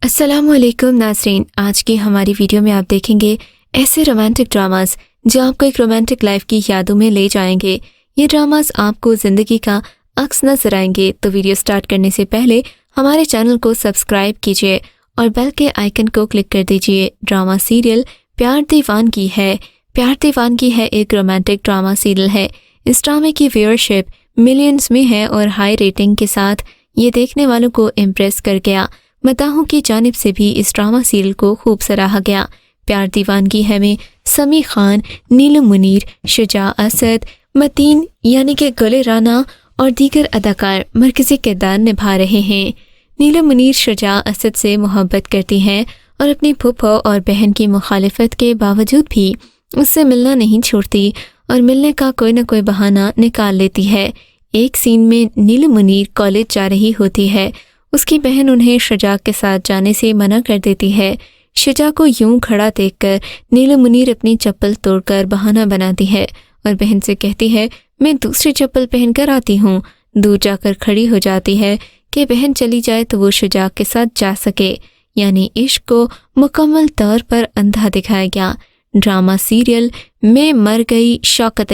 السلام علیکم ناظرین، آج کی ہماری ویڈیو میں آپ دیکھیں گے ایسے رومانٹک ڈراماز جو آپ کو ایک رومانٹک لائف کی یادوں میں لے جائیں گے۔ یہ ڈراماز آپ کو زندگی کا عکس نظر آئیں گے۔ تو ویڈیو سٹارٹ کرنے سے پہلے ہمارے چینل کو سبسکرائب کیجیے اور بیل کے آئیکن کو کلک کر دیجیے۔ ڈرامہ سیریل پیار دیوانگی ہے۔ پیار دیوانگی ہے ایک رومانٹک ڈرامہ سیریل ہے۔ اس ڈرامے کی ویورشپ ملینز میں ہے اور ہائی ریٹنگ کے ساتھ یہ دیکھنے والوں کو امپریس کر گیا۔ مداحوں کی جانب سے بھی اس ڈرامہ سیریل کو خوب سراہا گیا۔ پیار دیوانگی ہے میں سمیع خان، نیلم منیر، شجاع اسد، متین یعنی کہ گل رانا اور دیگر اداکار مرکزی کردار نبھا رہے ہیں۔ نیلم منیر شجاع اسد سے محبت کرتی ہیں اور اپنی پھوپھو اور بہن کی مخالفت کے باوجود بھی اس سے ملنا نہیں چھوڑتی اور ملنے کا کوئی نہ کوئی بہانہ نکال لیتی ہے۔ ایک سین میں نیلم منیر کالج جا رہی ہوتی ہے۔ اس کی بہن انہیں شجاع کے ساتھ جانے سے منع کر دیتی ہے۔ شجاع کو یوں کھڑا دیکھ کر نیلم منیر اپنی چپل توڑ کر بہانہ بناتی ہے اور بہن سے کہتی ہے میں دوسری چپل پہن کر آتی ہوں۔ دور جا کر کھڑی ہو جاتی ہے کہ بہن چلی جائے تو وہ شجاع کے ساتھ جا سکے، یعنی عشق کو مکمل طور پر اندھا دکھایا گیا۔ ڈرامہ سیریل میں مر گئی شوکت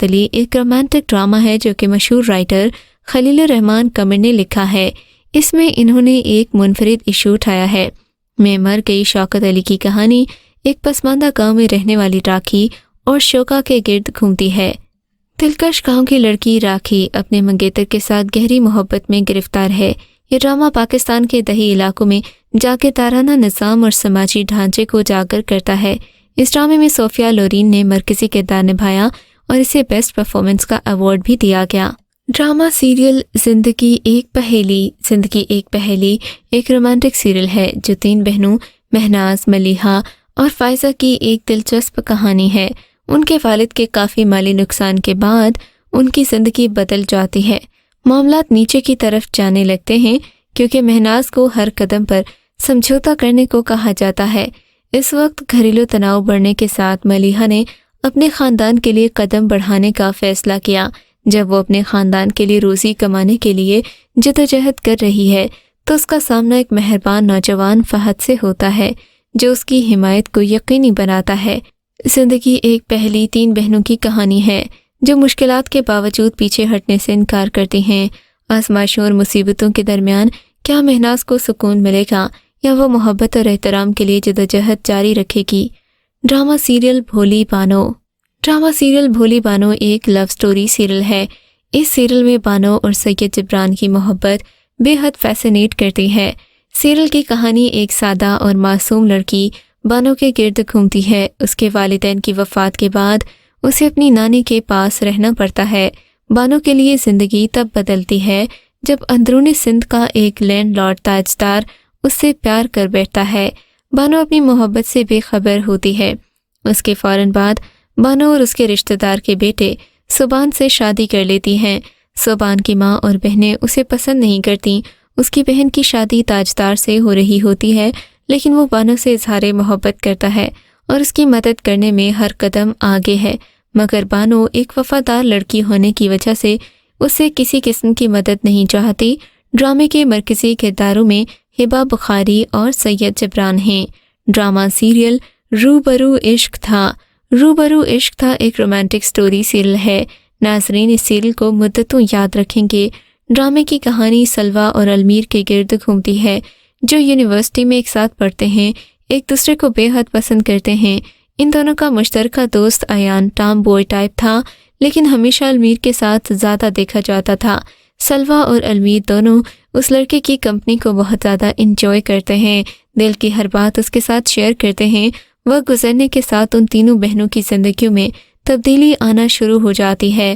علی ایک رومانٹک ڈرامہ ہے جو کہ مشہور رائٹر خلیل الرحمن قمر نے لکھا ہے۔ اس میں انہوں نے ایک منفرد ایشو اٹھایا ہے۔ میں مر گئی شوکت علی کی کہانی ایک پسماندہ گاؤں میں رہنے والی راکھی اور شوکا کے گرد گھومتی ہے۔ دلکش گاؤں کی لڑکی راکھی اپنے منگیتر کے ساتھ گہری محبت میں گرفتار ہے۔ یہ ڈرامہ پاکستان کے دیہی علاقوں میں جاگیردارانہ نظام اور سماجی ڈھانچے کو اجاگر کرتا ہے۔ اس ڈرامے میں صوفیہ لورین نے مرکزی کردار نبھایا اور اسے بیسٹ پرفارمنس کا ایوارڈ بھی دیا گیا۔ ڈرامہ سیریل زندگی ایک پہیلی ایک رومانٹک سیریل ہے جو 3 بہنوں مہناز، ملیحہ اور فائزہ کی ایک دلچسپ کہانی ہے۔ ان کے والد کے کافی مالی نقصان کے بعد ان کی زندگی بدل جاتی ہے۔ معاملات نیچے کی طرف جانے لگتے ہیں کیونکہ مہناز کو ہر قدم پر سمجھوتا کرنے کو کہا جاتا ہے۔ اس وقت گھریلو تناؤ بڑھنے کے ساتھ ملیحہ نے اپنے خاندان کے لیے قدم بڑھانے کا فیصلہ کیا۔ جب وہ اپنے خاندان کے لیے روزی کمانے کے لیے جدوجہد کر رہی ہے تو اس کا سامنا ایک مہربان نوجوان فہد سے ہوتا ہے جو اس کی حمایت کو یقینی بناتا ہے۔ زندگی ایک پہیلی 3 بہنوں کی کہانی ہے جو مشکلات کے باوجود پیچھے ہٹنے سے انکار کرتی ہیں۔ آزمائشوں اور مصیبتوں کے درمیان کیا مہناز کو سکون ملے گا یا وہ محبت اور احترام کے لیے جدوجہد جاری رکھے گی؟ ڈرامہ سیریل بھولی بانو ایک لو سٹوری سیریل ہے۔ اس سیریل میں بانو اور سید جبران کی محبت بے حد فیسینیٹ کرتی ہے۔ سیریل کی کہانی ایک سادہ اور معصوم لڑکی بانو کے گرد گھومتی ہے۔ اس کے والدین کی وفات کے بعد اسے اپنی نانی کے پاس رہنا پڑتا ہے۔ بانو کے لیے زندگی تب بدلتی ہے جب اندرون سندھ کا ایک لینڈ لارڈ تاجدار اس سے پیار کر بیٹھتا ہے۔ بانو اپنی محبت سے بے خبر ہوتی ہے۔ اس کے فوراً بعد بانو اور اس کے رشتہ دار کے بیٹے صوبان سے شادی کر لیتی ہیں۔ صوبان کی ماں اور بہنیں اسے پسند نہیں کرتیں۔ اس کی بہن کی شادی تاجدار سے ہو رہی ہوتی ہے لیکن وہ بانو سے اظہار محبت کرتا ہے اور اس کی مدد کرنے میں ہر قدم آگے ہے، مگر بانو ایک وفادار لڑکی ہونے کی وجہ سے اس سے کسی قسم کی مدد نہیں چاہتی۔ ڈرامے کے مرکزی کرداروں میں ہبہ بخاری اور سید جبران ہیں۔ ڈرامہ سیریل روبرو عشق تھا ایک رومانٹک سٹوری سیریل ہے۔ ناظرین اس سیریل کو مدتوں یاد رکھیں گے۔ ڈرامے کی کہانی سلوہ اور المیر کے گرد گھومتی ہے جو یونیورسٹی میں ایک ساتھ پڑھتے ہیں، ایک دوسرے کو بے حد پسند کرتے ہیں۔ ان دونوں کا مشترکہ دوست ایان ٹام بوائے ٹائپ تھا لیکن ہمیشہ المیر کے ساتھ زیادہ دیکھا جاتا تھا۔ سلوہ اور المیر دونوں اس لڑکے کی کمپنی کو بہت زیادہ انجوائے کرتے ہیں، دل کی ہر بات اس کے ساتھ شیئر کرتے ہیں۔ وقت گزرنے کے ساتھ ان تینوں بہنوں کی زندگیوں میں تبدیلی آنا شروع ہو جاتی ہے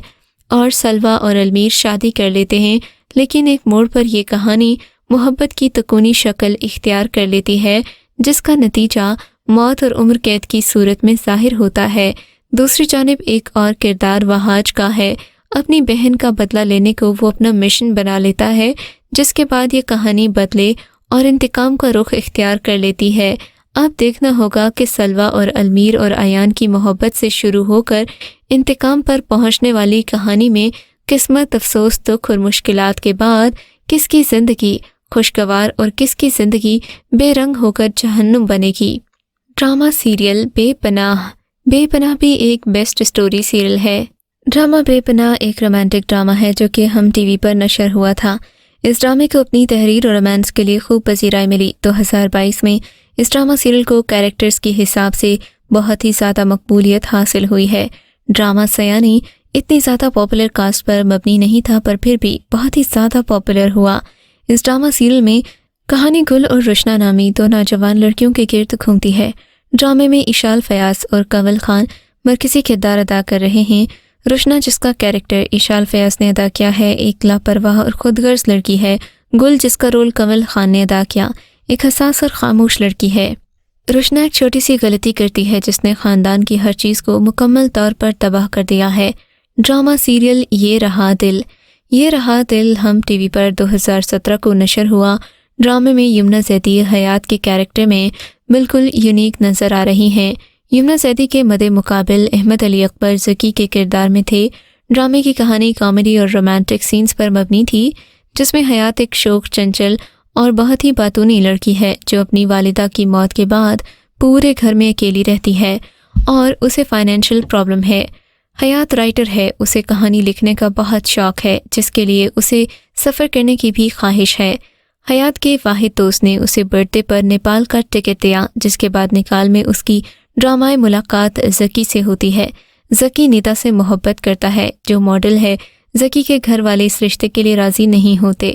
اور سلوہ اور المیر شادی کر لیتے ہیں، لیکن ایک موڑ پر یہ کہانی محبت کی تکونی شکل اختیار کر لیتی ہے جس کا نتیجہ موت اور عمر قید کی صورت میں ظاہر ہوتا ہے۔ دوسری جانب ایک اور کردار وہاج کا ہے۔ اپنی بہن کا بدلہ لینے کو وہ اپنا مشن بنا لیتا ہے جس کے بعد یہ کہانی بدلے اور انتقام کا رخ اختیار کر لیتی ہے۔ اب دیکھنا ہوگا کہ سلوہ اور المیر اور ایان کی محبت سے شروع ہو کر انتقام پر پہنچنے والی کہانی میں قسمت، افسوس، دکھ اور مشکلات کے بعد کس کی زندگی خوشگوار اور کس کی زندگی بے رنگ ہو کر جہنم بنے گی۔ ڈرامہ سیریل بے پناہ۔ بے پناہ بھی ایک بیسٹ سٹوری سیریل ہے۔ ڈرامہ بے پناہ ایک رومانٹک ڈرامہ ہے جو کہ ہم ٹی وی پر نشر ہوا تھا۔ اس ڈرامے کو اپنی تحریر اور رومانس کے لیے خوب پذیرائی ملی۔ 2022 میں اس ڈرامہ سیریل کو کیریکٹرز کے حساب سے بہت ہی زیادہ مقبولیت حاصل ہوئی ہے۔ ڈرامہ سیانی اتنی زیادہ پاپولر کاسٹ پر مبنی نہیں تھا پر پھر بھی بہت ہی زیادہ پاپولر ہوا۔ اس ڈرامہ سیریل میں کہانی گل اور روشنا نامی دو نوجوان لڑکیوں کے گرد گھومتی ہے۔ ڈرامے میں اشال فیاض اور کنول خان مرکزی کردار ادا کر رہے ہیں۔ روشنا، جس کا کیریکٹر اشال فیاض نے ادا کیا ہے، ایک لاپرواہ اور خود غرض لڑکی ہے۔ گل، جس کا رول کنول خان نے ادا کیا، ایک حساس اور خاموش لڑکی ہے۔ روشنا ایک چھوٹی سی غلطی کرتی ہے جس نے خاندان کی ہر چیز کو مکمل طور پر تباہ کر دیا ہے۔ ڈرامہ سیریل یہ رہا دل۔ یہ رہا دل ہم ٹی وی پر 2017 کو نشر ہوا۔ ڈرامے میں یمنا زیدی حیات کے کیریکٹر میں بالکل یونیک نظر آ رہی ہیں۔ یمنا زیدی کے مد مقابل احمد علی اکبر ذکی کے کردار میں تھے۔ ڈرامے کی کہانی کامیڈی اور رومانٹک سینز پر مبنی تھی، جس میں حیات ایک شوق چنچل اور بہت ہی باتونی لڑکی ہے جو اپنی والدہ کی موت کے بعد پورے گھر میں اکیلی رہتی ہے اور اسے فائنینشیل پرابلم ہے۔ حیات رائٹر ہے، اسے کہانی لکھنے کا بہت شوق ہے جس کے لیے اسے سفر کرنے کی بھی خواہش ہے۔ حیات کے واحد دوست نے اسے برتھ ڈے پر نیپال کا ٹکٹ دیا، جس کے بعد نیپال میں اس کی ڈرامائی ملاقات ذکی سے ہوتی ہے۔ ذکی نیتا سے محبت کرتا ہے جو ماڈل ہے۔ ذکی کے گھر والے اس رشتے کے لیے راضی نہیں ہوتے۔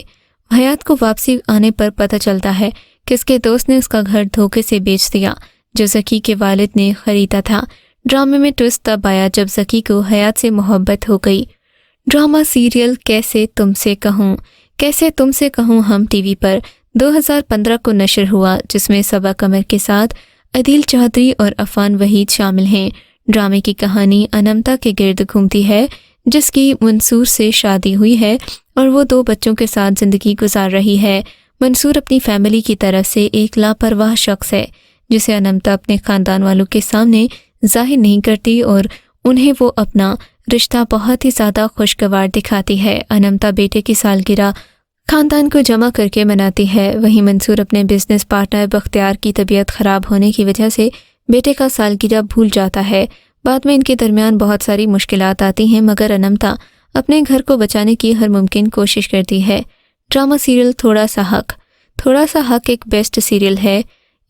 حیات کو واپسی آنے پر پتہ چلتا ہے کہ اس کے دوست نے اس کا گھر دھوکے سے بیچ دیا جو ذکی کے والد نے خریدا تھا۔ ڈرامے میں ٹوسٹ تب آیا جب ذکی کو حیات سے محبت ہو گئی۔ ڈرامہ سیریل کیسے تم سے کہوں۔ کیسے تم سے کہوں ہم ٹی وی پر 2015 کو نشر ہوا، جس میں صبا قمر کے ساتھ عدیل چودھری اور عفان وحید شامل ہیں۔ ڈرامے کی کہانی انمتا کے گرد گھومتی ہے، جس کی منصور سے شادی ہوئی ہے اور وہ 2 بچوں کے ساتھ زندگی گزار رہی ہے۔ منصور اپنی فیملی کی طرف سے ایک لاپرواہ شخص ہے جسے انمتا اپنے خاندان والوں کے سامنے ظاہر نہیں کرتی اور انہیں وہ اپنا رشتہ بہت ہی زیادہ خوشگوار دکھاتی ہے۔ انمتا بیٹے کی سالگرہ خاندان کو جمع کر کے مناتی ہے، وہیں منصور اپنے بزنس پارٹنر بختیار کی طبیعت خراب ہونے کی وجہ سے بیٹے کا سالگرہ بھول جاتا ہے۔ بعد میں ان کے درمیان بہت ساری مشکلات آتی ہیں، مگر انمتا اپنے گھر کو بچانے کی ہر ممکن کوشش کرتی ہے۔ ڈرامہ سیریل تھوڑا سا حق۔ تھوڑا سا حق ایک بیسٹ سیریل ہے۔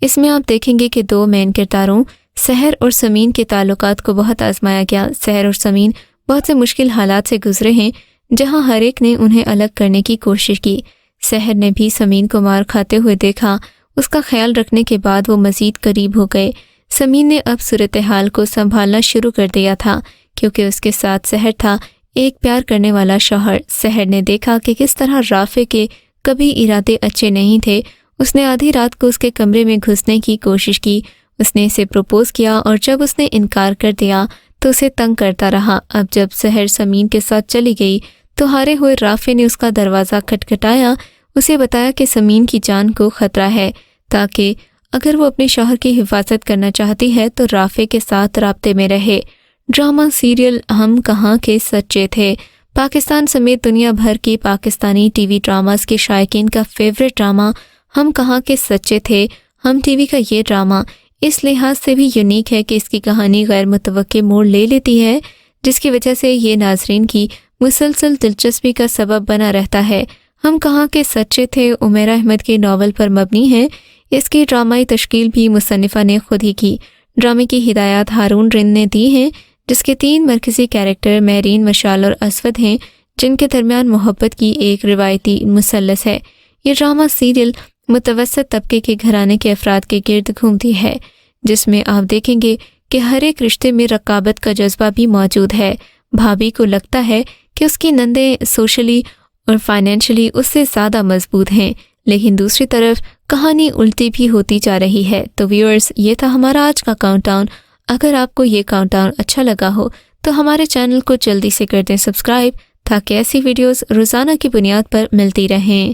اس میں آپ دیکھیں گے کہ 2 مین کرداروں سحر اور سمین کے تعلقات کو بہت آزمایا گیا۔ سحر اور سمین بہت سے مشکل حالات سے گزرے ہیں جہاں ہر ایک نے انہیں الگ کرنے کی کوشش کی۔ سحر نے بھی سمین کو مار کھاتے ہوئے دیکھا، اس کا خیال رکھنے کے بعد وہ مزید قریب ہو گئے۔ سمین نے اب صورتحال کو سنبھالنا شروع کر دیا تھا کیونکہ اس کے ساتھ سحر تھا، ایک پیار کرنے والا شوہر۔ سحر نے دیکھا کہ کس طرح رافع کے کبھی ارادے اچھے نہیں تھے۔ اس نے آدھی رات کو اس کے کمرے میں گھسنے کی کوشش کی، اس نے اسے پروپوز کیا اور جب اس نے انکار کر دیا تو اسے تنگ کرتا رہا۔ اب جب سحر سمین کے ساتھ چلی گئی تو ہارے ہوئے رافع نے اس کا دروازہ کھٹکھٹایا، اسے بتایا کہ سمین کی جان کو خطرہ ہے، تاکہ اگر وہ اپنے شوہر کی حفاظت کرنا چاہتی ہے تو رافع کے ساتھ رابطے میں رہے۔ ڈرامہ سیریل ہم کہاں کے سچے تھے پاکستان سمیت دنیا بھر کی پاکستانی ٹی وی ڈراماز کے شائقین کا فیوریٹ ڈرامہ ہم کہاں کے سچے تھے ہم ٹی وی کا یہ ڈرامہ اس لحاظ سے بھی یونیک ہے کہ اس کی کہانی غیر متوقع موڑ لے لیتی ہے، جس کی وجہ سے یہ ناظرین کی مسلسل دلچسپی کا سبب بنا رہتا ہے۔ ہم کہاں کے سچے تھے عمیرہ احمد کے ناول پر مبنی ہے۔ اس کی ڈرامائی تشکیل بھی مصنفہ نے خود ہی کی۔ ڈرامے کی ہدایات ہارون رند نے دی ہیں، جس کے 3 مرکزی کیریکٹر مہرین، مشال اور اسود ہیں، جن کے درمیان محبت کی ایک روایتی مثلث ہے۔ یہ ڈرامہ سیریل متوسط طبقے کے گھرانے کے افراد کے گرد گھومتی ہے، جس میں آپ دیکھیں گے کہ ہر ایک رشتے میں رقابت کا جذبہ بھی موجود ہے۔ بھابھی کو لگتا ہے کہ اس کی نندیں سوشلی اور فائنینشلی اس سے زیادہ مضبوط ہیں، لیکن دوسری طرف کہانی الٹی بھی ہوتی جا رہی ہے۔ تو ویورز، یہ تھا ہمارا آج کا کاؤنٹ ڈاؤن۔ اگر آپ کو یہ کاؤنٹ ڈاؤن اچھا لگا ہو تو ہمارے چینل کو جلدی سے کر دیں سبسکرائب، تاکہ ایسی ویڈیوز روزانہ کی بنیاد پر ملتی رہیں۔